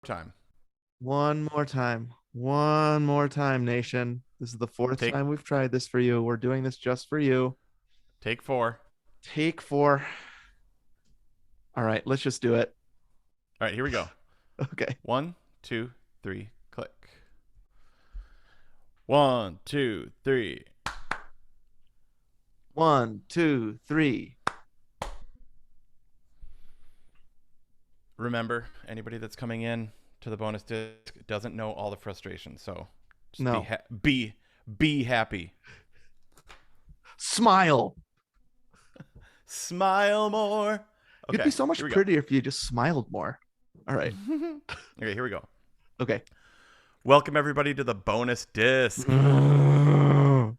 time. One more time. One more time, nation. This is the fourth Take time we've tried this for you. We're doing this just for you. take four. Take four. All right, let's just do it. All right, here we go. Okay. One, two, three, click. One, two, three. One, two, three. Remember, anybody that's coming in to the bonus disc doesn't know all the frustration, so just No. be happy. Smile. Smile more. You'd be Okay, so here much we go. prettier if you just smiled more. All right. Okay, here we go. Okay. Welcome everybody to the bonus disc. Guys,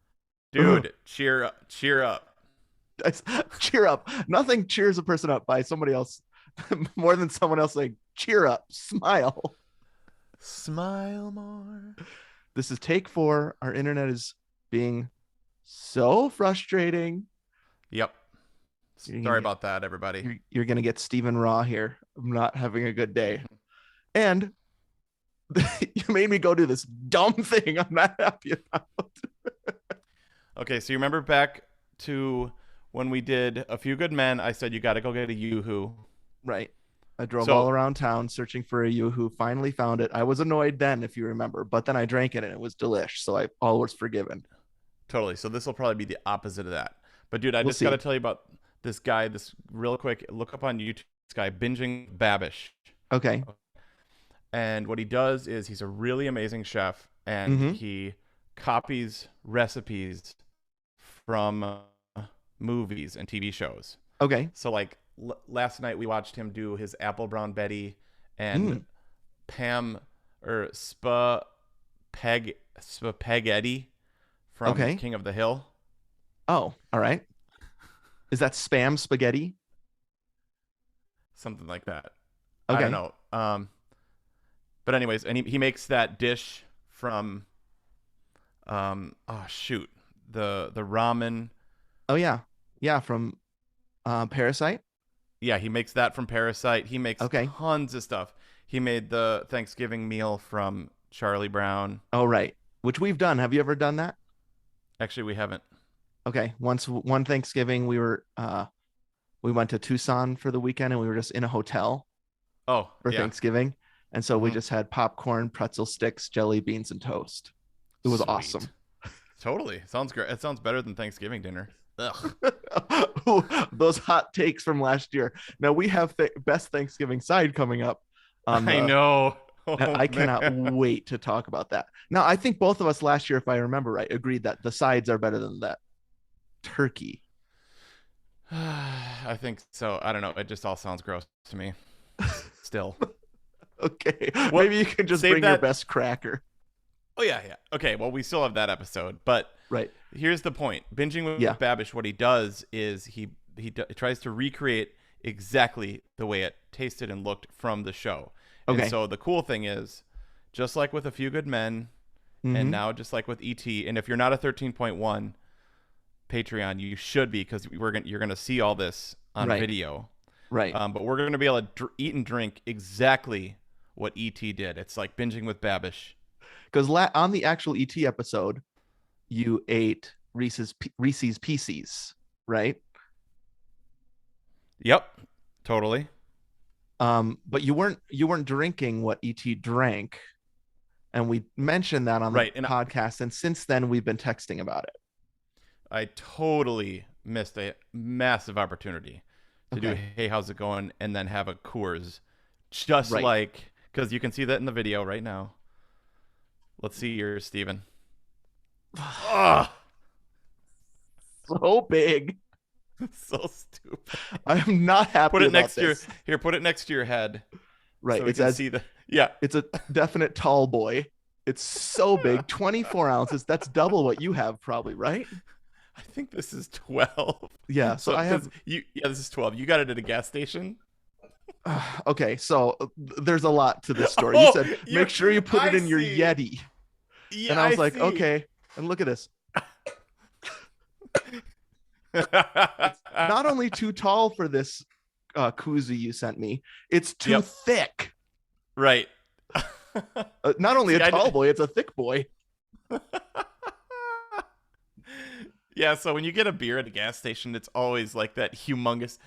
Dude, cheer up. Cheer up. cheer up. Nothing cheers a person up by somebody else more than someone else saying, cheer up, smile. Smile more. This is take four. Our internet is being so frustrating. Yep. You're Sorry gonna get about that, everybody. you're gonna get Stephen Raw here. I'm not having a good day. And you made me go do this dumb thing. I'm not happy about. Okay, so you remember back to when we did A Few Good Men, I said you got to go get a Yoo-Hoo. Right. I drove all So, around town searching for a Yoo-Hoo. Finally found it. I was annoyed then, if you remember, but then I drank it and it was delish. So I all was forgiven. totally. So this will probably be the opposite of that. But dude, I We'll just got to see. tell you about this guy, this real quick. Look up on YouTube, this guy, Binging Babish. Okay. And what he does is he's a really amazing chef and Mm-hmm. he copies recipes from movies and TV shows. Okay. So like last night we watched him do his apple brown Betty and Mm. Pam or spaghetti from Okay. King of the Hill. Oh, all right. Is that spam spaghetti? Something like that. I don't Okay. know. But anyways, and he makes that dish from oh shoot, the ramen. Oh yeah. Yeah, from Parasite. Yeah, he makes that from Parasite. He makes Okay. tons of stuff. He made the Thanksgiving meal from Charlie Brown. Oh right. Which we've done. Have you ever done that? Actually, we haven't. Okay. Once one Thanksgiving we went to Tucson for the weekend and we were just in a hotel Oh, for yeah. Thanksgiving. And so we Hmm. just had popcorn, pretzel sticks, jelly beans, and toast. It was Sweet. awesome. Totally. Sounds great. It sounds better than Thanksgiving dinner. Ugh. Ooh, those hot takes from last year. Now we have best Thanksgiving side coming up on I the. know. Oh I man. cannot wait to talk about that. Now I think both of us last year, if I remember right, agreed that the sides are better than that turkey. I think so. I don't know. It just all sounds gross to me. Still. Okay, What? maybe you can just Save bring your that. best cracker. Oh yeah, yeah. Okay. Well, we still have that episode, but Right. here's the point. Binging Yeah. with Babish, what he does is he tries to recreate exactly the way it tasted and looked from the show. And Okay. so the cool thing is, just like with A Few Good Men, and Mm-hmm. now just like with ET, and if you're not a 13.1 Patreon, you should be because you're gonna see all this on Right. video. Right. But we're gonna be able to eat and drink exactly what ET did. It's like binging with Babish. Because on the actual ET episode, you ate Reese's Pieces, right? Yep, totally. But you weren't drinking what ET drank, and we mentioned that on the Right, and podcast. And since then, we've been texting about it. I totally missed a massive opportunity to do Okay. Hey, how's it going? And then have a Coors. Just Right. like, because you can see that in the video right now. Let's see yours, Steven. Oh, So big. so stupid. I'm not Put happy it about next to your, this. here, put it next to your head Right. so we can see the, yeah. It's a definite tall boy. It's so big, 24 ounces. That's double what you have, probably, right? I think this is 12. Yeah. So So, I have. because yeah, this is 12. You got it at a gas station? Okay. So there's a lot to this story. You Oh, said make sure you put it I in your see. Yeti, and Yeah, I I was like, see. okay. And look at this. Not only too tall for this koozie you sent me, it's too Yep. thick. Right. Not only a See, tall boy, it's a thick boy. yeah. So when you get a beer at a gas station, it's always like that humongous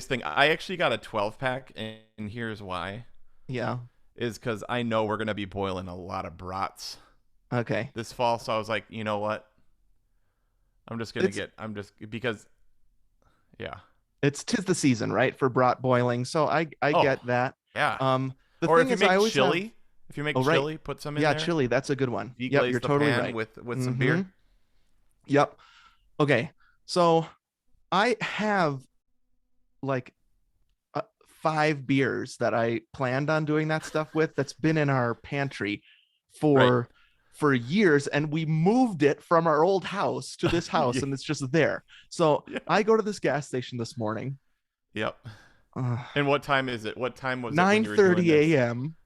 thing. I actually got a 12 pack, and here's why: Yeah. is because I know we're gonna be boiling a lot of brats Okay. this fall. So I was like, you know what? It's I'm just because yeah. it's tis the season, right, for brat boiling. So I Oh get that. yeah. The Or thing if you is, I make always have. chili, if you make Oh, right. chili, put some in Yeah, there. chili. That's a good one. Yep, you're Deglaze the totally pan right. with some Mm-hmm. beer. Yep. Okay. So I have like 5 beers that I planned on doing that stuff with. That's been in our pantry Right. for years, and we moved it from our old house to this house, Yeah. and it's just there. So Yeah. I go to this gas station this morning. Yep. Uh, And what time is it? What time was it when you were doing 9:30 this? a.m.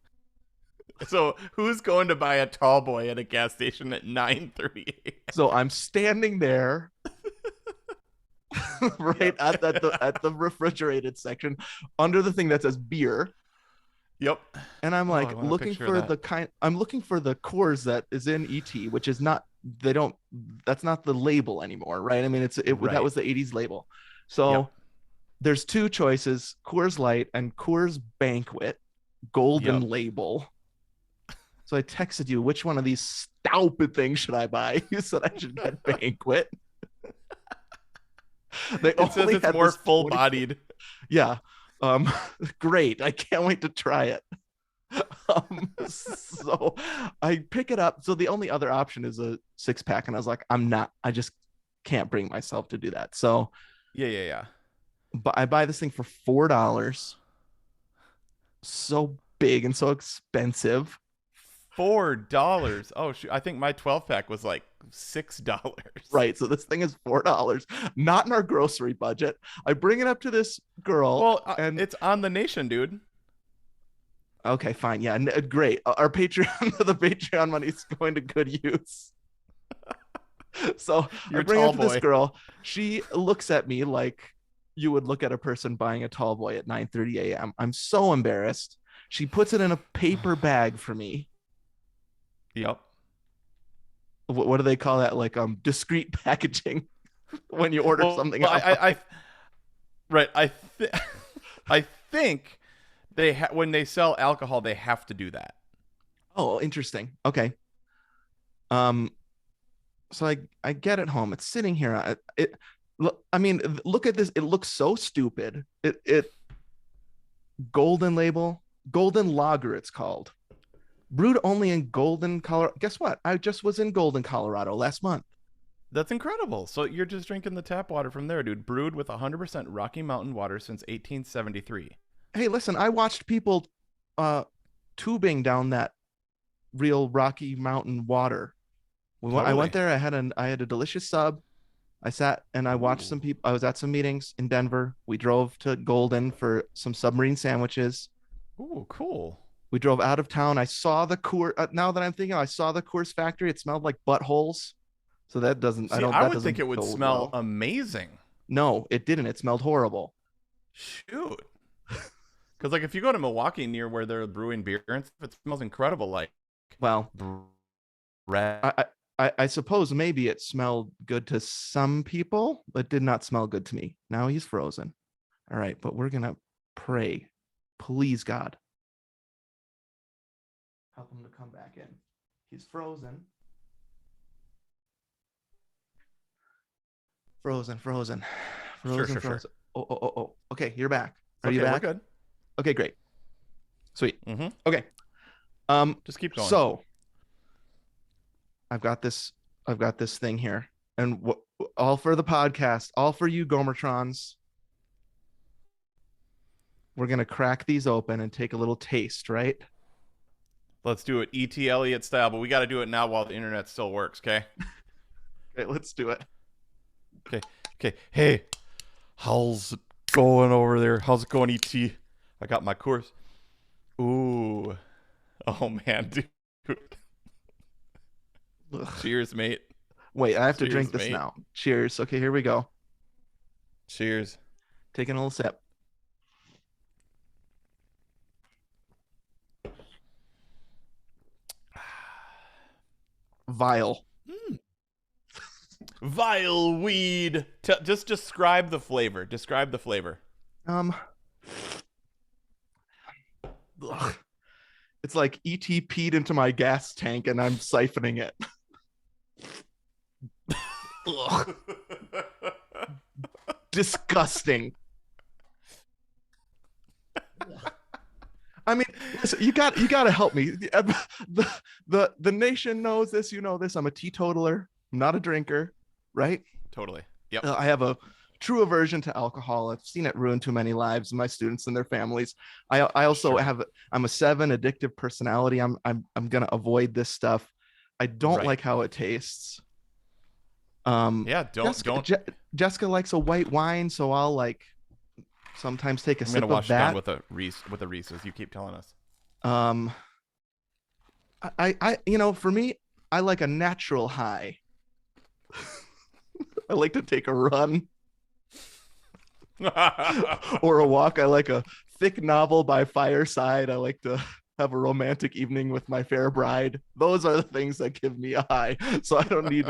So who's going to buy a tall boy at a gas station at 9:30 So a.m.? I'm standing there right Yep. at the refrigerated section under the thing that says beer, Yep. and I'm Oh, I like want a looking picture of for that. the kind I'm looking for the Coors that is in ET, which is not they don't that's not the label anymore, right? I mean, that Right. was the 80s label. Yep. So there's two choices: Coors Light and Coors Banquet, golden Yep. label. So I texted you, which one of these stupid things should I buy? You said I should get Banquet. They It says only it's had more this full 24. bodied. Yeah. Um, great. I can't wait to try it. So I pick it up. So the only other option is a 6 pack. And I was like, I just can't bring myself to do that. So, Yeah, yeah, yeah. but I buy this thing for $4. So big and so expensive. $4. Oh shoot. I think my 12 pack was like $6. Right. So this thing is $4, not in our grocery budget. I bring it up to this girl Well, and it's on the nation, dude. okay, fine. Yeah. Great. Our Patreon, the Patreon money is going to good use. So I You're a bring it tall to this boy. girl. She looks at me like you would look at a person buying a tall boy at 9:30 a.m. I'm so embarrassed. She puts it in a paper bag for me. Yep. What do they call that? Like discreet packaging when you order Well, something online. right. I think when they sell alcohol, they have to do that. Oh, interesting. Okay. Um. So I get it home. It's sitting here. I mean, look at this. It looks so stupid. It golden label, golden lager. It's called. Brewed only in Golden, Colorado. Guess what? I just was in Golden, Colorado last month. That's incredible. So you're just drinking the tap water from there, dude. Brewed with 100% Rocky Mountain water since 1873. Hey, listen, I watched people uh tubing down that real Rocky Mountain water. I went Totally. there. I had a delicious sub. I sat and I watched Ooh. some people. I was at some meetings in Denver. We drove to Golden for some submarine sandwiches. Ooh, cool. We drove out of town. I saw the Coors. Now that I'm thinking, I saw the Coors factory. It smelled like buttholes. So that doesn't. I See, don't. I That would think doesn't it would bode smell well. amazing. No, it didn't. It smelled horrible. Shoot. Because like if you go to Milwaukee near where they're brewing beer and stuff, it smells incredible, like Well, bread. I suppose maybe it smelled good to some people, but did not smell good to me. Now he's frozen. All right, but we're gonna pray, please God, help him to come back in. He's frozen, frozen, frozen, Sure, frozen, sure, sure. frozen. Oh. Okay, you're back. It's Are you okay. We're back? good. Okay, great, sweet. Mm-hmm. Okay. Just keep going. So I've got this. I've got this thing here, and all for the podcast, all for you, Gomertrons. We're gonna crack these open and take a little taste, right? Let's do it E.T. Elliott style, but we got to do it now while the internet still works, okay? Okay, let's do it. Okay. Okay. Hey, how's it going over there? How's it going, E.T.? I got my course. Ooh. Oh, man, dude. Ugh. Cheers, mate. Wait, I have to drink Cheers, this mate. now. Cheers. Okay, here we go. Cheers. Taking a little sip. Vile. Vile weed. Just describe the flavor. Describe the flavor. Um, ugh. It's like ET peed into my gas tank and I'm siphoning it. Ugh. Disgusting. I mean, listen, you got to help me. The nation knows this. You know this. I'm a teetotaler. I'm not a drinker, right? Totally. Yep. I have a true aversion to alcohol. I've seen it ruin too many lives, my students and their families. I also Sure. have I'm a 7 addictive personality. I'm gonna avoid this stuff. I don't Right. like how it tastes. Yeah. Don't. Jessica likes a white wine, so I'll like sometimes take a I'm gonna sip of wash it down that. with a Reese's. You keep telling us. Um, you know, for me, I like a natural high. I like to take a run or a walk. I like a thick novel by fireside. I like to have a romantic evening with my fair bride. Those are the things that give me a high. So I don't need.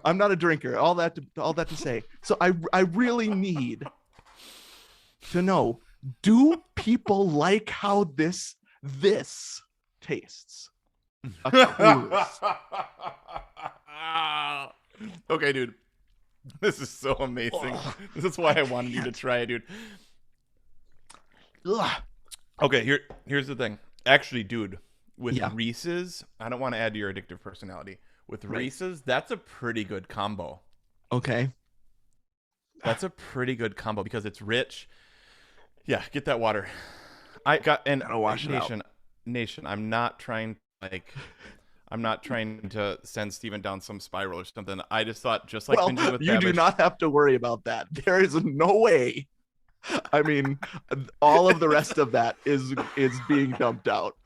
I'm not a drinker. All that to say. So I really need to know: do people like how this tastes? A Coors. Okay, dude. This is so amazing. Ugh, This is why I I wanted you to can't. try it, dude. Ugh. Okay, here's the thing. Actually, dude, with Yeah. Reese's, I don't want to add to your addictive personality. With Right. Reese's, that's a pretty good combo. Okay. That's a pretty good combo because it's rich. Yeah, get that water. I got and Gotta wash it out. nation. I'm not trying to send Steven down some spiral or something. I just thought, just like Well, binging with you do Babish. not have to worry about that. There is no way. I mean, all of the rest of that is being dumped out.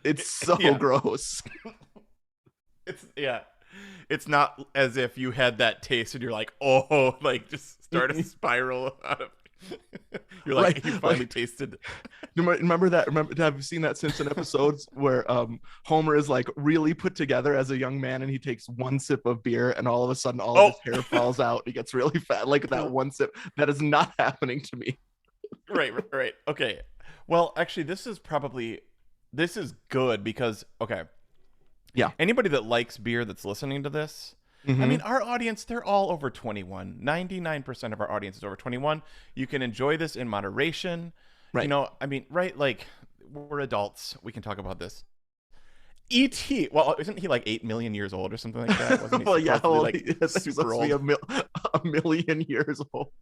It's so Yeah, gross. yeah. It's not as if you had that taste and you're like, oh, like just start a spiral out of. You're Right. like, you finally Like, tasted. remember that? Remember, have you seen that Simpson episodes where Homer is like really put together as a young man and he takes one sip of beer and all of a sudden all of Oh, his hair falls out. He gets really fat. Like that one sip. That is not happening to me. right. Okay. Well, actually, this is good because okay, Yeah. anybody that likes beer that's listening to this, I Mm-hmm. mean, our audience, they're all over 21. 99% of our audience is over 21. You can enjoy this in moderation. You Right. know, I mean, right? Like, we're adults. We can talk about this. E.T. Well, isn't he like 8 million years old or something like that? Wasn't he Well, yeah. supposedly Well, like he's super supposed to be old? a million years old.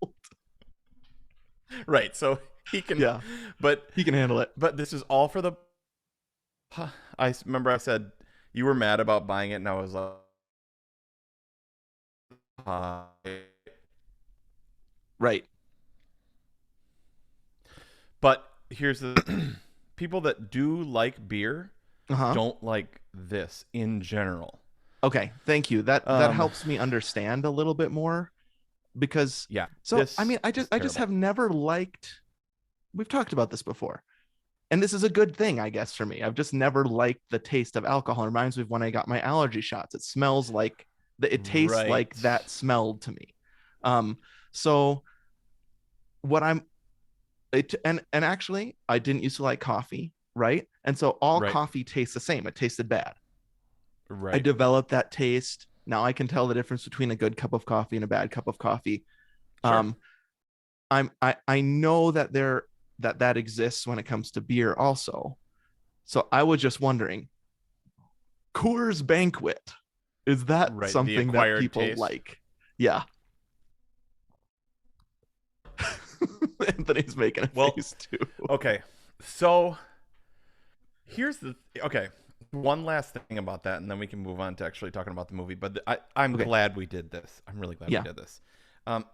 Right. So he can, Yeah. but He can handle it. this is all for the. I remember I said you were mad about buying it, and I was like, uh, Right. but here's the people that do like beer Uh-huh. don't like this in general. Okay. Thank you. That Um, helps me understand a little bit more because yeah, so I this mean, I is just I just terrible. have never liked we've talked about this before. And this is a good thing, I guess, for me. I've just never liked the taste of alcohol. It reminds me of when I got my allergy shots. It smells like it tastes like Right, that smelled to me. Um, so what I'm it and actually I didn't used to like coffee, right? And so all right, coffee tastes the same. It tasted bad. I right. developed that taste. Now I can tell the difference between a good cup of coffee and a bad cup of coffee. Sure. Um, I know that that exists when it comes to beer also. So I was just wondering, Coors Banquet, is that Right. The something that acquired people taste. like? Yeah. Anthony's making a Well, face too. okay. So here's the okay. One last thing about that, and then we can move on to actually talking about the movie. But I'm Okay. glad we did this. I'm really glad we Yeah. did this. Um,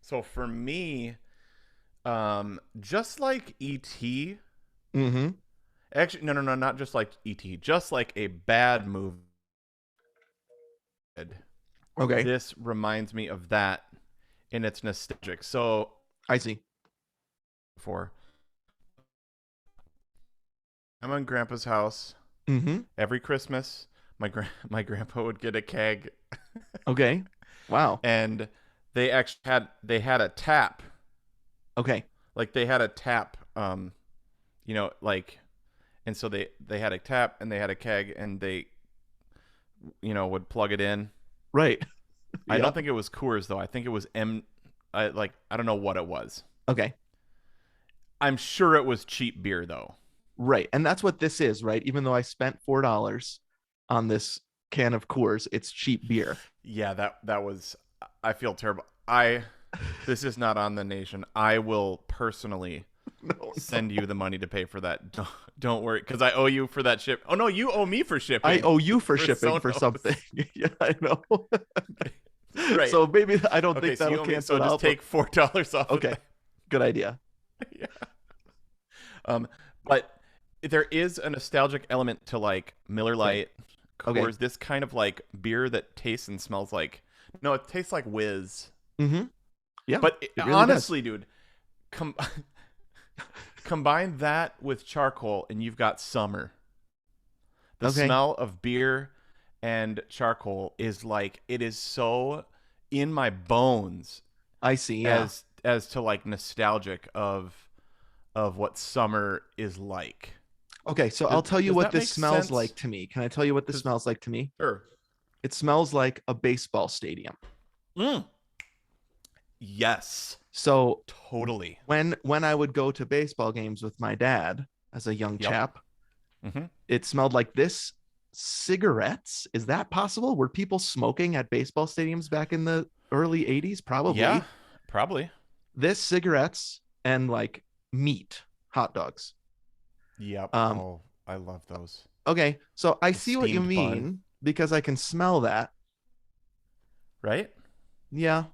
so for me, just like E.T. Mm-hmm. Actually, no, not just like E.T. Just like a bad movie. Okay. This reminds me of that, and it's nostalgic. So I see. for I'm on Grandpa's house Mm-hmm. every Christmas. my grandpa would get a keg, Okay. Wow. and they had a tap, Okay. like they had a tap, like, and so they had a tap and they had a keg, and they would plug it in. Right. I don't Yep. think it was Coors though. I think it was I don't know what it was. Okay. I'm sure it was cheap beer though. Right. And that's what this is, right? Even though I spent $4 on this can of Coors, it's cheap beer. Yeah, that was. I feel terrible. I This is not on the nation. I will personally No, send you the money to pay for that. Don't worry, because I owe you for that ship. Oh no, you owe me for I shipping. owe you for For shipping for Sonos. something. Yeah, I know. Right. So maybe I don't Okay, think so you that'll owe me. cancel So it just out. take $4 off. Of Okay. that. Good idea. Yeah. Um, but there is a nostalgic element to like Miller Okay. Lite, Okay. Coors, this kind of like beer that tastes and smells like. No, it tastes like Whiz. Mm-hmm. Yeah, But it really does. honestly, dude, com- combine that with charcoal, and you've got summer. The Okay. smell of beer and charcoal is like it is so in my bones I see. Yeah. as to like nostalgic of what summer is like. Okay. So I'll tell you Does what that this make smells sense? like to me. Can I tell you what this 'Cause- smells like to me? Sure. It smells like a baseball stadium. Mm. Yes, So totally. when I would go to baseball games with my dad as a young Yep. chap, Hmm. it smelled like this. Cigarettes, is that possible? Were people smoking at baseball stadiums back in the early 80s? Yeah, Probably. probably. This, cigarettes, and like meat, hot dogs. Yep. um Oh, I love those. okay, so I The see what you steamed bun, mean because I can smell that. right? Yeah,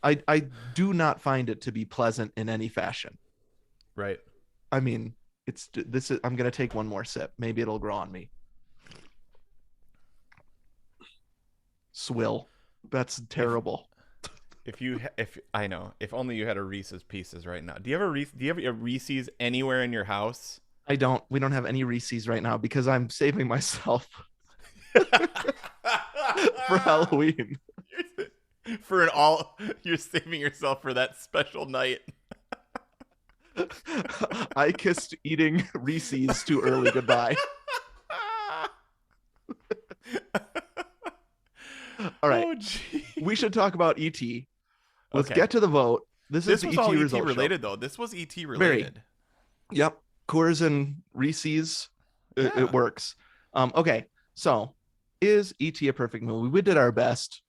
I do not find it to be pleasant in any fashion. Right. I mean, it's this is I'm gonna take one more sip, maybe it'll grow on me. Swill, that's If terrible. if I know, if only you had a Reese's Pieces right now. Do you have a Reese's anywhere in your house? We don't have any Reese's right now because I'm saving myself for Halloween. For an all, you're saving yourself for that special night. I kissed eating Reese's too early goodbye. All right, Oh, gee. we should talk about ET. Let's Okay. get to the vote. This is This the was ET all ET result show. related, though. This was ET Very. related. Yep, Coors and Reese's. It Yeah, works. Okay, so is ET a perfect movie? We did our best.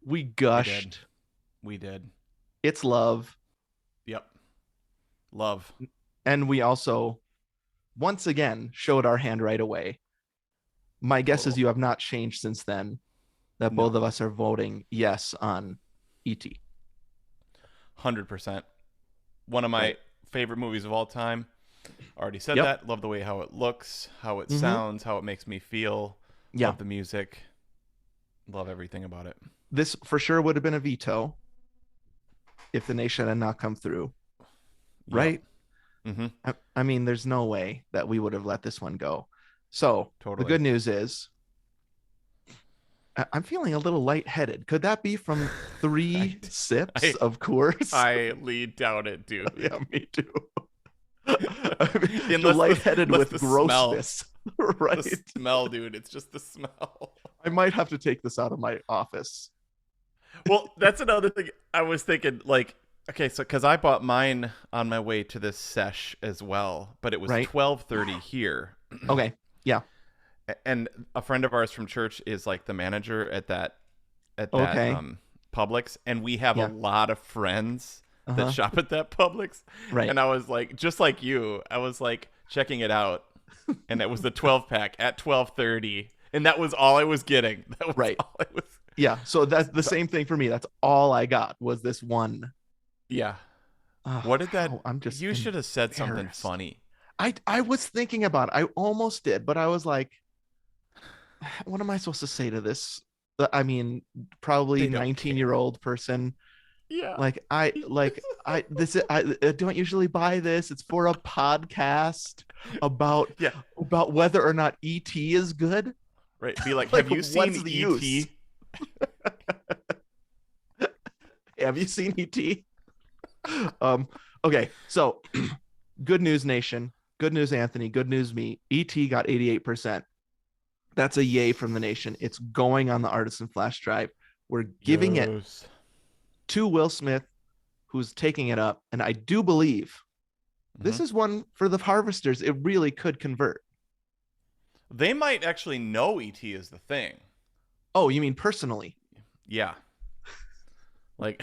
We we did. gushed. We did. It's love, Yep. Love. and we also once again showed our hand right away. My guess is Total. you have not changed since then. That both No. of us are voting yes on ET. 100%. One of my Right. favorite movies of all time. Already said Yep. that. Love the way how it looks, how it Mhm. sounds, how it makes me feel. Yeah, Love the music. Love everything about it. this for sure would have been a veto if the nation had not come through, Yep. right? Mm-hmm. I mean, there's no way that we would have let this one go. So the Totally. good news is I'm feeling a little lightheaded. Could that be from three sips I of Coors? highly doubt it, dude. Yeah, me too. I mean, Unless lightheaded unless with the smell. grossness, right? The smell, dude. It's just the smell. I might have to take this out of my office. Well, that's another thing I was thinking. Like, okay, so because I bought mine on my way to this sesh as well, but it was Right. 12:30 here, Okay. Yeah. and a friend of ours from church is like the manager at that Okay. Publix, and we have Yeah. a lot of friends Uh-huh. that shop at that Publix, Right. and I was like, just like you, I was like checking it out, and it was the 12 pack at 12:30, and that was all I was getting. That was Right. all I was. Yeah. So that's the So- same thing for me. That's all I got was this one. Yeah. Oh, What did that? I'm just You should have said something embarrassed. funny. I was thinking about it. I almost did, but I was like, what am I supposed to say to this? I mean, probably They don't 19-year-old person. Yeah. I don't usually buy this. It's for a podcast about Yeah. about whether or not ET is good. Right? Be like, Like, have you what's seen the use? ET? Have you seen ET? Um, okay, so good news, Nation. Good news, Anthony. Good news, me. ET got 88%. That's a yay from the nation. It's going on the Artisan flash drive. We're giving it Yes. to Will Smith, who's taking it up. And I do believe Hmm. this is one for the harvesters. It really could convert. They might actually know ET is the thing. Oh, you mean personally? Yeah. Like,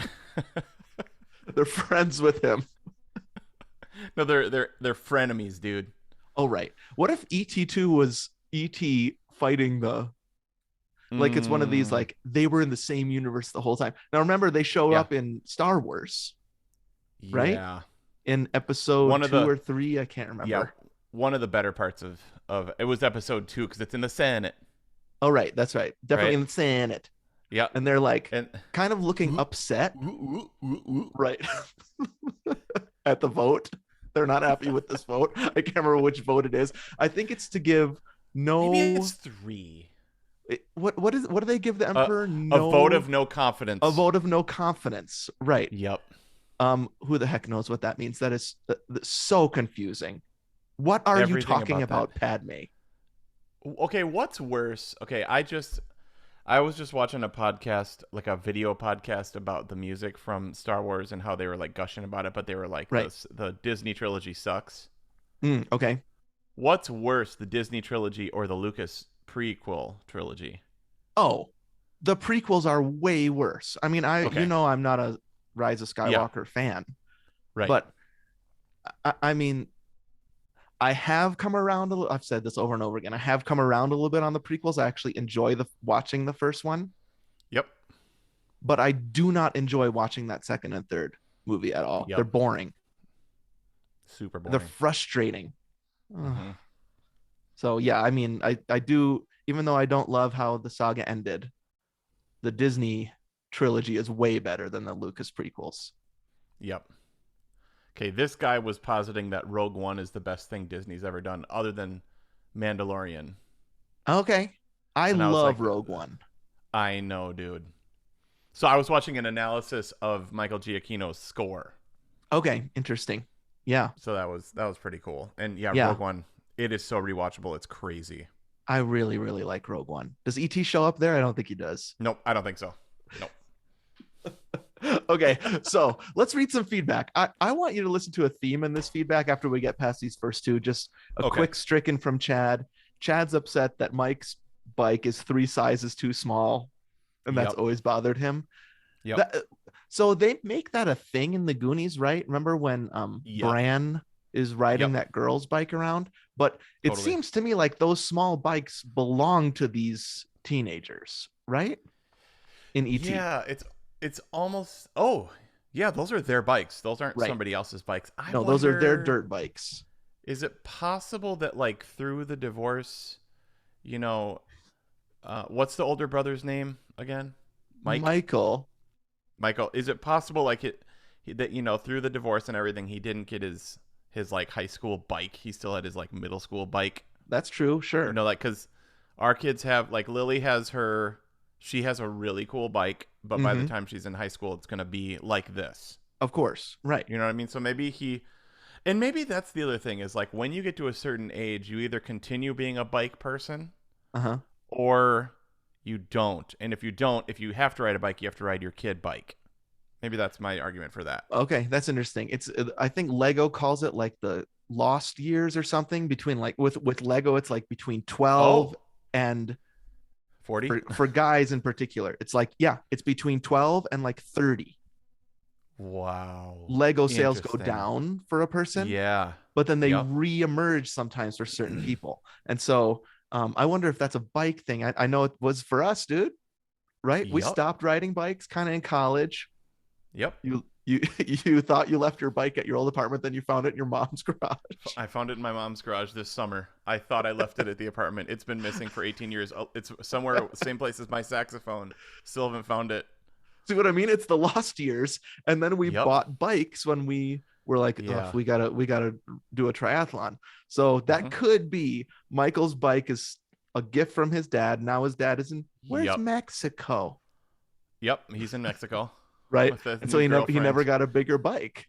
They're friends with him. no, they're frenemies, dude. Oh, right. What if ET2 was ET fighting the, like, it's one of these, Mm, like, they were in the same universe the whole time. Now, remember, they show yeah. up in Star Wars, right? Yeah. In episode One of two the or three. I can't yeah, remember. one of the better parts of it was episode 2 because it's in the Senate, Oh, right. That's right. Definitely right? in the Senate. Yeah, And they're like and kind of looking ooh, upset, ooh, ooh, ooh, ooh. right? At the vote. They're not happy with this vote. I can't remember which vote it is. I think it's to give Maybe it's no, 3. what do they give the A emperor? a vote of No, no a confidence. vote of no confidence. Right. Yep. Who the heck knows what that means? That is so confusing. What are you Everything talking about that. about, Padme? Okay, what's worse? Okay, I was just watching a podcast, like a video podcast about the music from Star Wars and how they were like gushing about it, but they were like Right. the Disney trilogy sucks. Okay. What's worse, the Disney trilogy or the Lucas prequel trilogy? Oh, the prequels are way worse. I mean, Okay. I'm not a Rise of Yeah, Skywalker fan, right. but I mean, I have come around a little. I've said this over and over again. I have come around a little bit on the prequels. I actually enjoy the watching the first one, Yep. but I do not enjoy watching that second and third movie at all. They're Yep. boring. Super They're boring. frustrating. Hmm. So yeah, I mean, I do. Even though I don't love how the saga ended, the Disney trilogy is way better than the Lucas prequels. Yep. Okay, this guy was positing that Rogue One is the best thing Disney's ever done, other than Mandalorian. Okay, I And I was love like, Rogue One. I know, dude. So I was watching an analysis of Michael Giacchino's score. Okay, interesting. Yeah, So that was pretty cool. And yeah, yeah. Rogue One, it is so rewatchable. It's crazy. I really, really like Rogue One. Does ET show up there? I don't think he does. Nope, I don't think so. Nope. Okay, so let's read some feedback. I want you to listen to a theme in this feedback after we get past these first two. Just a Okay. quick stricken from Chad. Chad's upset that Mike's bike is 3 sizes too small, and that's Yep. always bothered him. Yep. That so they make that a thing in the Goonies, right? Remember when Yep. Bran is riding Yep. that girl's bike around? But it Totally. seems to me like those small bikes belong to these teenagers, right? In ET. Yeah, it's almost. Oh, yeah, those are their bikes. Those aren't Right. somebody else's bikes. I No, those are their wonder, dirt bikes. is it possible that like through the divorce, you know, what's the older brother's name again? Mike. Michael, Michael. Is it possible like that through the divorce and everything he didn't get his like high school bike. He still had his like middle school bike. that's true, sure. Like cuz our kids have like Lily has her she has a really cool bike, but by the Mm-hmm. time she's in high school it's going to be like this. Of course. Right. You know what I mean? So maybe that's the other thing is like when you get to a certain age, you either continue being a bike person Uh-huh. or you don't. And if you don't, if you have to ride a bike, you have to ride your kid bike. Maybe that's my argument for that. Okay, that's interesting. It's I think Lego calls it like the lost years or something between like with Lego it's like between 12 Oh, and 40? for guys in particular. It's like yeah, it's between 12 and like 30. Wow. Lego sales go Interesting. down for a person, Yeah. but then they Yep. re-emerge sometimes for certain people. And so I wonder if that's a bike thing. I know it was for us, dude, right? We Yep. stopped riding bikes kind of in college. Yep. You you thought you left your bike at your old apartment, then you found it in your mom's garage. I found it in my mom's garage this summer. I thought I left it at the apartment. It's been missing for 18 years. Oh, it's somewhere, same place as my saxophone. Still haven't found it. See what I mean? It's the lost years. And then we Yep. bought bikes when we we're like, ugh, Yeah. we gotta do a triathlon. So that Hmm. could be Michael's bike is a gift from his dad. Now his dad is in where's Yep. Mexico, Yep. He's in Mexico right? with his And so new he never girlfriend. got a bigger bike.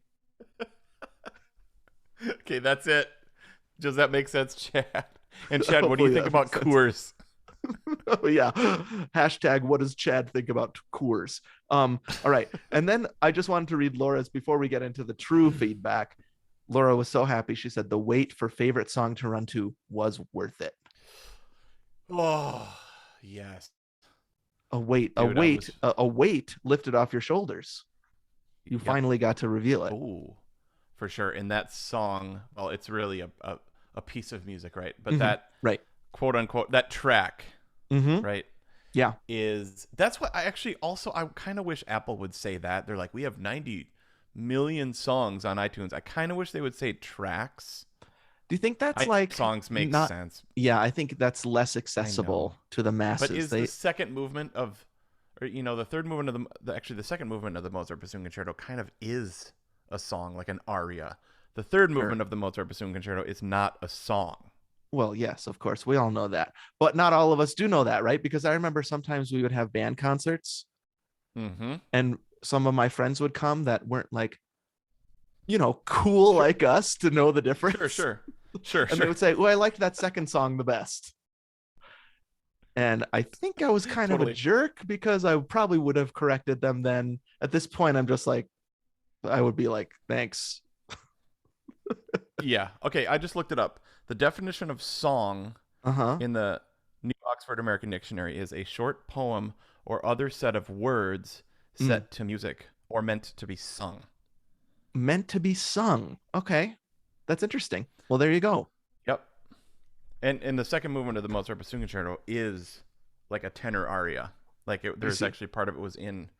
Okay, that's it. Does that make sense, Chad? And Chad, what do you Hopefully think that makes about sense. Coors? Oh yeah. Hashtag what does Chad think about Coors? All right. And then I just wanted to read Laura's before we get into the true feedback. Laura was so happy. She said the wait for favorite song to run to was worth it. Oh, yes. A weight, a Dude, I weight, was. a weight lifted off your shoulders. You Yep. finally got to reveal it. Ooh, for sure. In that song, well, it's really a piece of music, right? But Mm-hmm. that Right. quote unquote, that track, Mm-hmm. right, Yeah. is that's what I actually also, I kind of wish Apple would say that. They're like, we have 90 million songs on iTunes. I kind of wish they would say tracks. Do you think that's I like songs make not? sense. Yeah, I think that's less I know. accessible to the But masses. is the They second movement of, or the third movement of actually the second movement of the Mozart Bassoon Concerto kind of is a song, like an aria. The third sure. movement of the Mozart Bassoon Concerto is not a song. Well, yes, of course. We all know that. But not all of us do know that, right? Because I remember sometimes we would have band concerts Mm-hmm. and some of my friends would come that weren't like, cool Sure, like us to know the sure, difference. sure, sure, And they sure. would say, well, I liked that second song the best. And I think I was kind of a Totally. jerk because I probably would have corrected them then. At this point, I'm just like, I would be like, thanks. Yeah. Okay. I just looked it up. The definition of song Uh huh. in the New Oxford American Dictionary is a short poem or other set of words Mm. set to music or meant to be sung. Meant to be sung. Okay. That's interesting. Well, there you go. Yep. And the second movement of the Mozart Bassoon Concerto is like a tenor aria. Like I there's see. actually part of it was in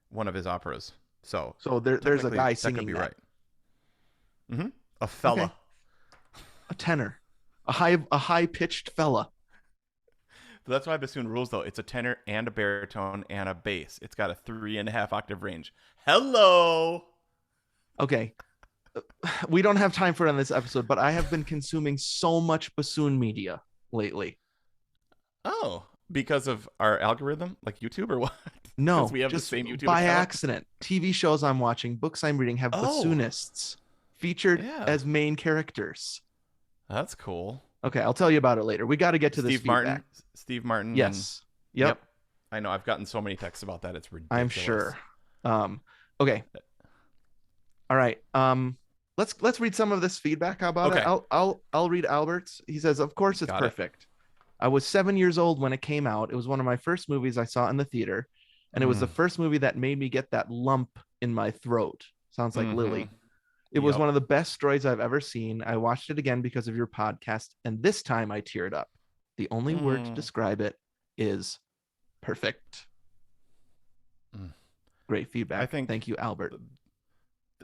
one of his operas. So So there's a technically, guy that could singing be that. right. Mm-hmm. A Okay. fella. A tenor, a high pitched fella. That's why bassoon rules, though. It's a tenor and a baritone and a bass. It's got a 3.5 octave range. Hello. Okay. We don't have time for it on this episode, but I have been consuming so much bassoon media lately. Oh, because of our algorithm, like YouTube, or what? Because No, we have the just same YouTube by account. accident. TV shows I'm watching, books I'm reading have Oh, bassoonists featured yeah, as main characters. that's cool. Okay, I'll tell you about it later. We got to get to this Steve feedback. Martin, Steve Martin, and Yes. Yep, yep, I know. I've gotten so many texts about that. It's I'm ridiculous. sure. Okay. All right. Let's read some of this feedback. How about it? Okay, I'll read Albert's. He says, "Of course it's got it. perfect. I was 7 years old when it came out. It was one of my first movies I saw in the theater, and it was the Mm, first movie that made me get that lump in my throat. Sounds like mm-hmm. Lily. It was Yep. one of the best stories I've ever seen. I watched it again because of your podcast, and this time I teared up. The only word to Mm, describe it is perfect. mm. Great I feedback. think Thank you, Albert.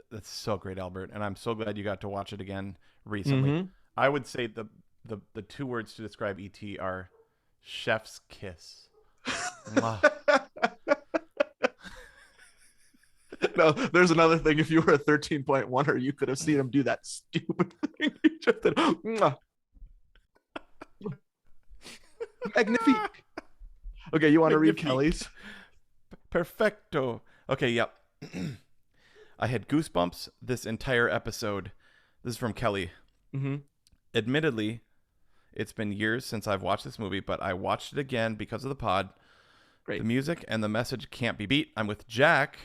that's so great, Albert, and I'm so glad you got to watch it again recently. Mm-hmm. I would say the two words to describe ET are chef's kiss. Mwah. No, there's another thing. If you were a 13.1er, you could have seen him do that stupid thing. He just did, magnifique. Okay, you want to read Magnifique. Kelly's? Perfecto. Okay, yep. I had goosebumps this entire episode. This is from Kelly. Mm-hmm. Admittedly, it's been years since I've watched this movie, but I watched it again because of the pod. The Great. music and the message can't be beat. I'm with Jack.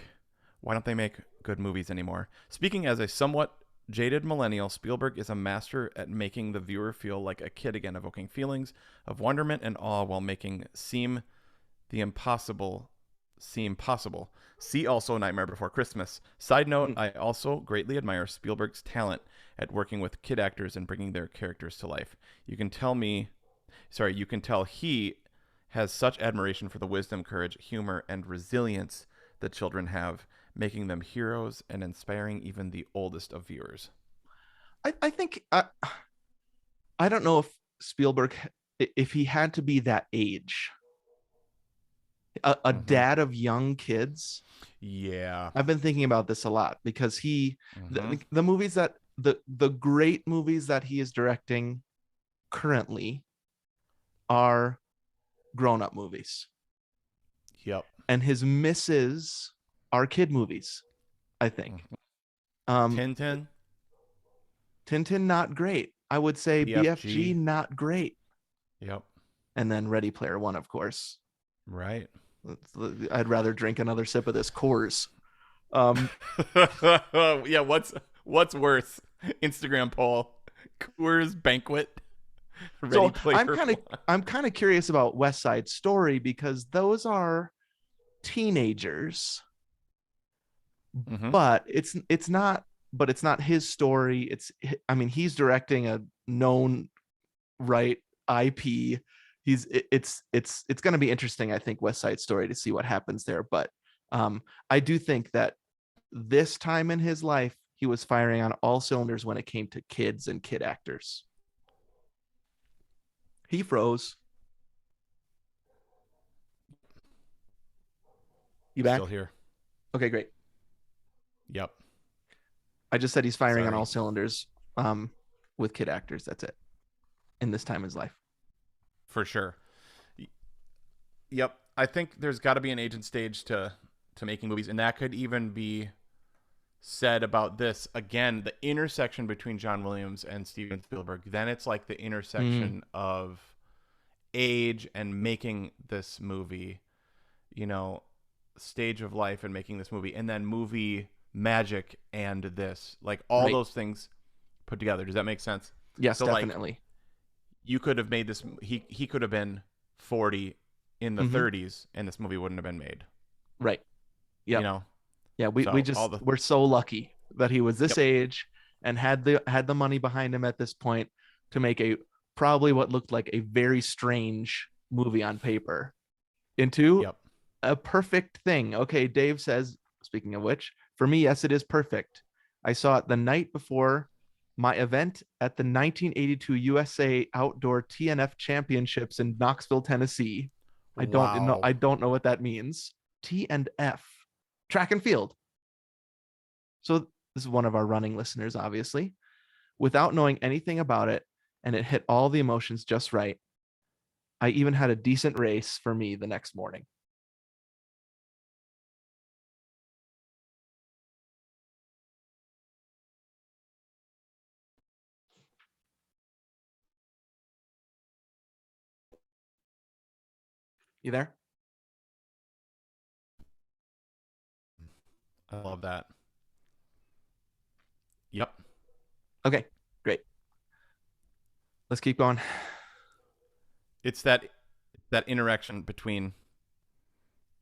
Why don't they make good movies anymore? Speaking as a somewhat jaded millennial, Spielberg is a master at making the viewer feel like a kid again, evoking feelings of wonderment and awe while making the impossible seem possible. See also Nightmare Before Christmas. Side note, Mm. I also greatly admire Spielberg's talent at working with kid actors and bringing their characters to life. You can tell he has such admiration for the wisdom, courage, humor, and resilience that children have, making them heroes and inspiring even the oldest of viewers. I think I don't know if Spielberg, if he had to be that age, a Mm-hmm. dad of young kids. Yeah. I've been thinking about this a lot because Mm-hmm. the movies that the great movies that he is directing currently are grown up movies, Yep. and his misses are kid movies. I think. Mm-hmm. Um, Tintin, Tintin not great. I would say BFG BFG. not great, Yep. and then Ready Player One, of course. Right. I'd rather drink another sip of this Coors. Um, Yeah. What's worse? Instagram poll. Coors Banquet. Ready so Player One. I'm kind of curious about West Side Story because those are teenagers, Mm-hmm. but it's not his story. It's I mean he's directing a known right IP. It's going to be interesting. I think West Side Story to see what happens there, but I do think that this time in his life he was firing on all cylinders when it came to kids and kid actors. He froze. You Still back? here. Okay, great. Yep. I just said he's firing on all Sorry. cylinders um, with kid actors. That's it. In this time in his life. For sure. Yep. I think there's got to be an agent stage to making movies, and that could even be said about this again. The intersection between John Williams and Steven Spielberg. Then it's like the Mm, intersection of age and making this movie. You know, stage of life and making this movie, and then movie magic and this, like all right. those things put together. Does that make sense? Yes, So like definitely. you could have made this. He could have been 40 in the Mm-hmm. 30s, and this movie wouldn't have been made. Right. You Yep. know. Yeah, we So all just the we're so lucky that he was this yep age and had the money behind him at this point to make a probably what looked like a very strange movie on paper into yep. a perfect thing. Okay, Dave says, speaking of which, for me, yes, it is perfect. I saw it the night before my event at the 1982 USA Outdoor TNF Championships in Knoxville, Tennessee. Wow. I don't know what that means. T and F, track and field. So this is one of our running listeners, obviously. Without knowing anything about it, and it hit all the emotions just right. I even had a decent race for me the next morning. You there? I love that. Yep. Okay, great. Let's keep going. It's that interaction between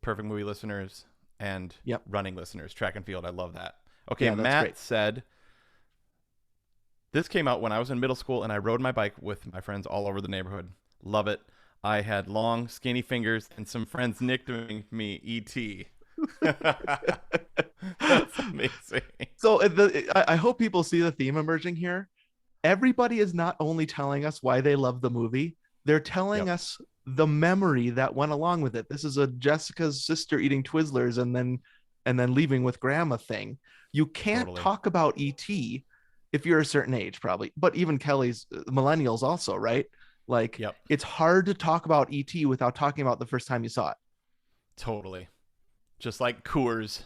perfect movie listeners and Yep. running listeners, track and field. I love that. Okay, Yeah, that's great. Matt said this came out when I was in middle school and I rode my bike with my friends all over the neighborhood. Love it. I had long, skinny fingers and some friends nicknamed me ET. That's amazing. So I hope people see the theme emerging here. Everybody is not only telling us why they love the movie, they're telling Yep, us the memory that went along with it. This is a Jessica's sister eating Twizzlers and then leaving with grandma thing. You can't totally. talk about ET if you're a certain age, probably, but even Kelly's millennials also, right? Like Yep, it's hard to talk about ET without talking about the first time you saw it. totally. Just like Coors.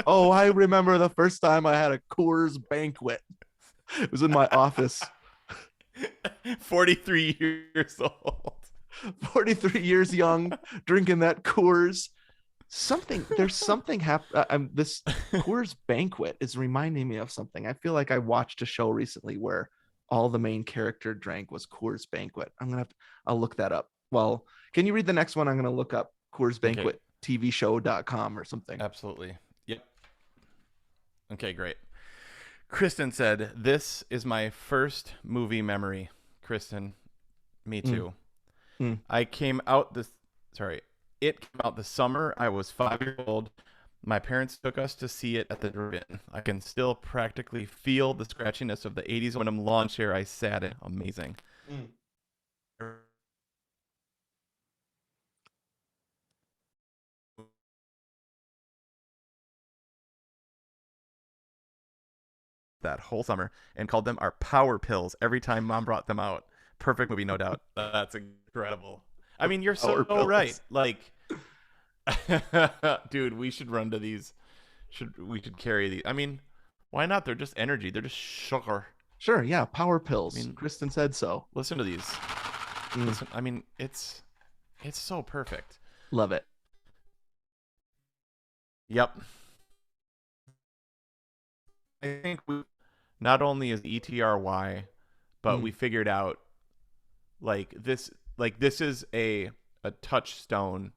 Oh, I remember the first time I had a Coors banquet. It was in my office. 43 years old. 43 years young, drinking that Coors. There's something I'm this Coors banquet is reminding me of something. I feel like I watched a show recently where all the main character drank was Coors banquet. I'll look that up. Well, can you read the next one? I'm gonna look up Coors Okay, banquet tvshow.com or something. absolutely. Yep. Okay, great. Kristen said, "This is my first movie memory." Kristen, me Mm, too. mm. I came out this sorry, it came out the summer I was 5 years old. My parents took us to see it at the drive-in. I can still practically feel the scratchiness of the 80s aluminum lawn chair I sat in. Amazing. Mm. that whole summer and called them our power pills every time mom brought them out. Perfect movie, no doubt. That's incredible. I mean, you're Power so right. pills. Like, dude, we should run to these. We should carry these? I mean, why not? They're just energy. They're just sugar. Sure, yeah, power I pills. mean, Kristen said so. listen to these. Mm, Listen, I mean, it's so perfect. love it. Yep. I think we not only is ETRY, but Mm, we figured out this is a touchstone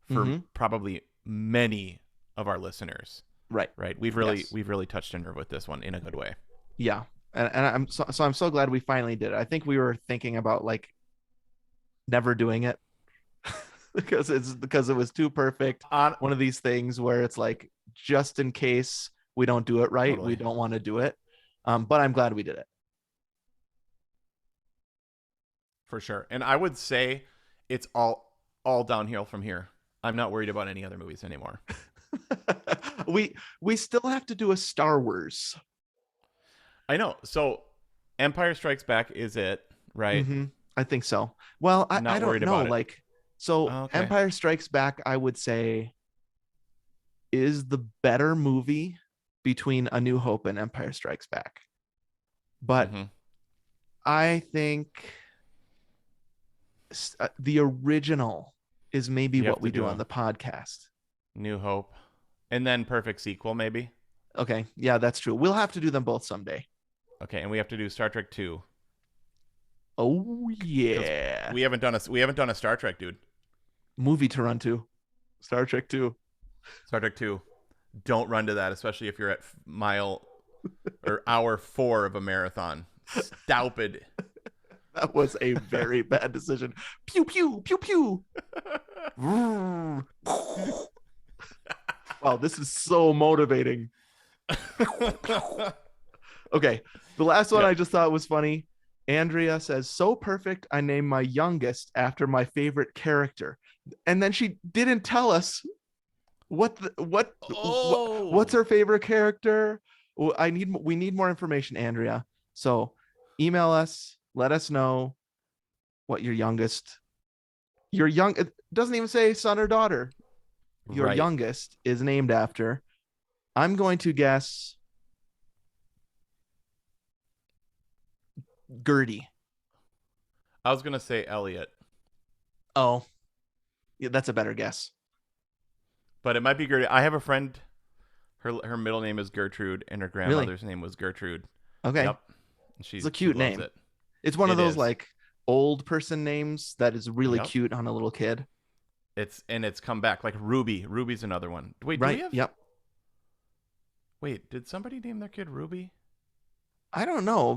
for mm-hmm. probably many of our listeners. Right. Right? Yes. We've really touched a nerve with this one in a good way. Yeah. And I'm so glad we finally did it. I think we were thinking about like never doing it because it was too perfect. On One of these things where it's like just in case we don't do it right, we Totally. don't want to do it. But I'm glad we did For sure. And I would say it's all downhill from here. I'm not worried about any other movies anymore. it. We still have to do a Star Wars. I know. So Empire Strikes Back is it, right? Mm-hmm. I think so. Well, I Not don't worried know. about it. Like, so Oh, okay. Empire Strikes Back, I would say, is the better movie between A New Hope and Empire Strikes Back. But Mm-hmm. I think the original is maybe You have what to we do do on a the podcast. New Hope. And then Perfect Sequel, maybe. Okay. Yeah, that's true. We'll have to do them both someday. Okay, and we have to do Star Trek 2. Oh, Because yeah. we haven't done a Star Trek, dude. Movie to run to Star Trek 2. Star Trek 2. Don't run to that, especially if you're at mile or hour 4 of a marathon. Stupid. That was a very bad decision. Pew, pew, pew, pew. Wow, this is so motivating. Okay. The last one Yep. I just thought was funny. Andrea says, "So perfect. I named my youngest after my favorite character." And then she didn't tell us what's Oh. her favorite character. We need more information, Andrea. So email us, let us know what your young it doesn't even say son or daughter. Your Right. youngest is named after. I'm going to guess Gertie. I was going to say Elliot, Oh, yeah, that's a better guess. but it might be Gertie. I have a friend. Her middle name is Gertrude, and her Really? grandmother's name was Gertrude. Okay. Yep. It's a She cute loves name. it. It's one of It those is. like old person names that is really Yep. cute on a little kid. It's come back like Ruby. Ruby's another one. Wait, do we Right. have? Yep. Wait, did somebody name their kid Ruby? I don't know.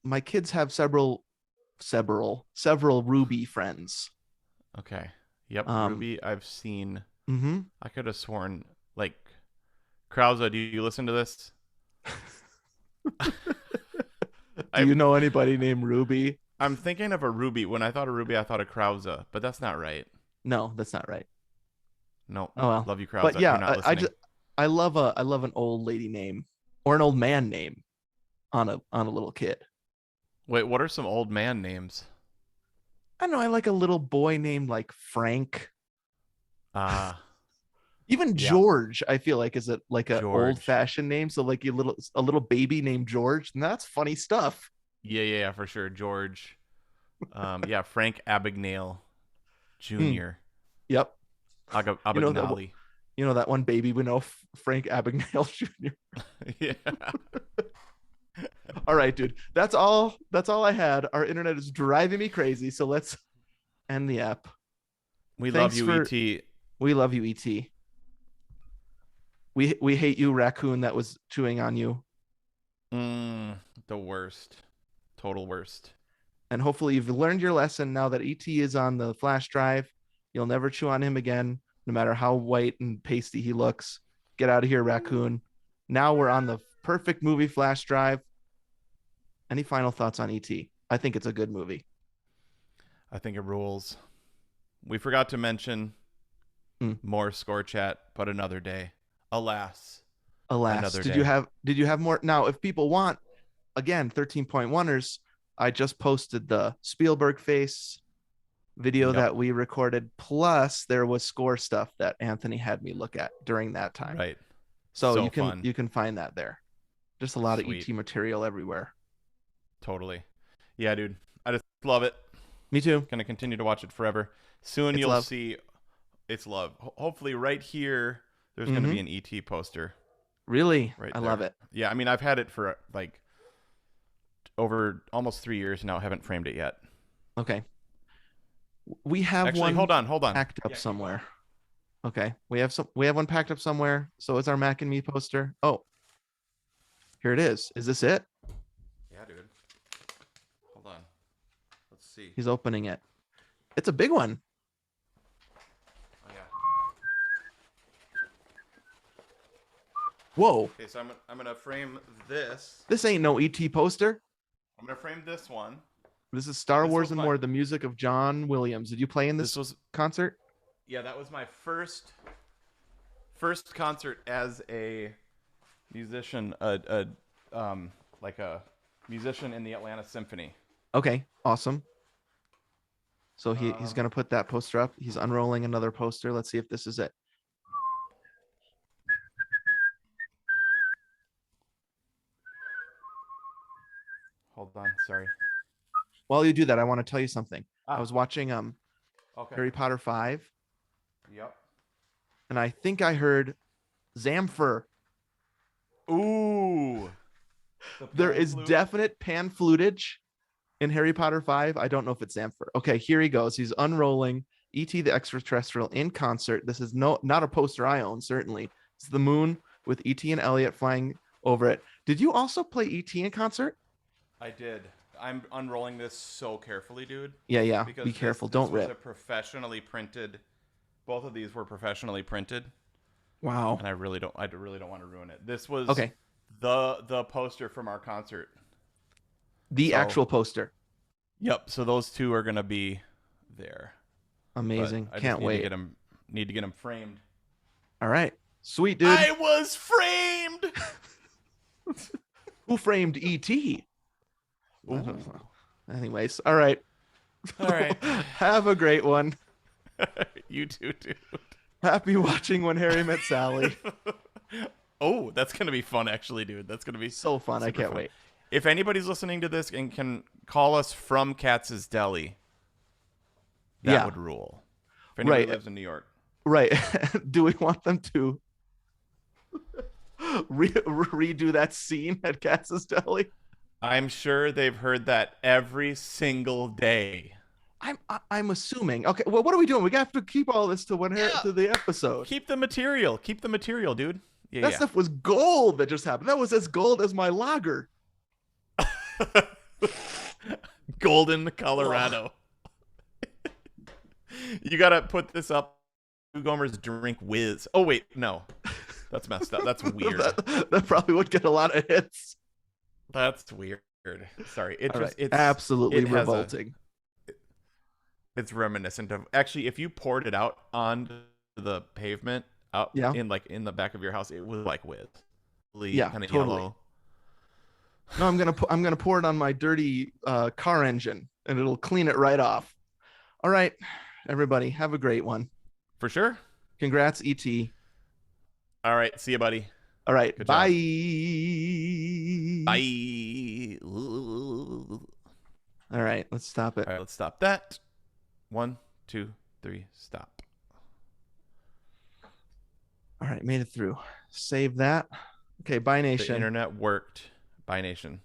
My kids have several Ruby friends. Okay. Yep, Um Ruby. I've seen. mhm. I could have sworn like Krause. Do you listen to this? Do I you know anybody named Ruby? I'm thinking of a Ruby. When I thought of Ruby, I thought of Krause, but that's not right. No, that's not right. No, Oh well. love you, Krause. But You're yeah, not I listening. just I love an old lady name or an old man name on a little kid. Wait, what are some old man names? I don't know. I like a little boy named like Frank. Ah, Even yeah, George, I feel like is a like a old George. fashioned name. So like a little baby named George, and that's funny stuff. Yeah, for sure. George. Yeah, Frank Abagnale Hmm. Jr. Yep. You know that Abagnale. that one baby we know, Frank Abagnale Jr. Yeah. All right, dude. That's all I had. Our internet is driving me crazy. So let's end the app. We love Thanks you, for ET. We love you, ET. We hate you, raccoon that was chewing on you. The worst. Total worst. And hopefully you've learned your lesson now that ET is on the flash drive. You'll never chew on him again, no matter how white and pasty he looks. Get out of here, raccoon. Now we're on the perfect movie flash drive. Any final thoughts on ET? I think it's a good movie. I think it rules. We forgot to mention Mm. more score chat, but another day. Alas. Alas, Another day. did you have more? Now, if people want, again, 13.1ers, I just posted the Spielberg face video Yep. that we recorded. Plus, there was score stuff that Anthony had me look at during that time. Right. So So fun. you can find that there. Just a lot of Sweet. ET material everywhere. Totally. Yeah, dude. I just love it. Me too. Gonna continue to watch it forever. Soon It's you'll love. see it's love. Hopefully right here there's gonna Mm-hmm. be an ET poster Really, right I love there. it. Yeah, I mean I've had it for like over almost 3 years now. I haven't framed it yet. Okay, we have Actually, one hold on. packed up Yeah, keep going. somewhere. Okay, we have one packed up somewhere. So is our Mac and Me poster. Oh, here it is. Is this it? Yeah, dude. Hold on. Let's see. He's opening it. It's a big one. Oh yeah. Whoa, Okay, so I'm gonna frame this. this ain't no ET poster. I'm gonna frame this one. This is Star This Wars was and my More, the music of John Williams. Did you play in this this was concert? yeah, that was my first concert as a musician, like a musician in the Atlanta Symphony. Okay, awesome. So he's Um, gonna put that poster up. He's unrolling another poster. Let's see if this is it. hold on, sorry. While you do that, I want to tell you something. I Ah, was watching okay. Harry Potter 5, Yep. and I think I heard Zamfir. Ooh, the There pan is flute. definite pan flutage in Harry Potter 5. I don't know if it's Zamfir. Okay, here he goes. He's unrolling E.T. the Extraterrestrial in concert. This is not a poster I own, certainly. It's the moon with E.T. and Elliot flying over it. Did you also play E.T. in concert? I did. I'm unrolling this so carefully, dude, Yeah, yeah. Be because careful. this Don't was a rip. professionally printed. Both of these were professionally printed, Wow. and I really don't want to ruin it. This was Okay. the poster from our concert. The So, actual poster. yep. So those two are gonna be there, but Amazing. I just Can't wait. need to get them framed. All right. Sweet, dude. I was framed. Who framed E.T.? I don't Ooh. know. Anyways, all right. All right. Have a great one. You too, dude. Happy watching When Harry Met Sally. Oh, that's gonna be fun, actually, dude. That's gonna be So fun. I super can't fun. wait. If anybody's listening to this and can call us from Katz's Deli, that Yeah. would rule. If anybody Right. lives in New York, Right. Do we want them to redo that scene at Katz's Deli? I'm sure they've heard that every single day. I'm assuming. Okay. Well, what are we doing? We have to keep all this to Yeah. to the episode. Keep the material. Keep the material, dude. That Yeah, stuff was gold that just happened. That was as gold as my lager. yeah. Golden, Ugh. Colorado. You gotta put this up. Gomer's drink whiz. Oh wait, no, that's messed up. That's weird. That probably would get a lot of hits. That's weird. Sorry. It All right. just Absolutely it has a revolting. it's reminiscent of actually if you poured it out on the pavement out Yeah. in the back of your house, it was like with Yeah, kind of totally. yellow. No, I'm gonna pour it on my dirty car engine, and it'll clean it right off. All right, everybody, have a great one. For sure. Congrats, ET. All right, see you, buddy. All right, Good bye. job. Bye. All All right, let's stop it. right, let's stop that. 1, 2, 3, stop. All right, made it through. Save that. Okay, bye, The nation. internet worked. Bye, nation.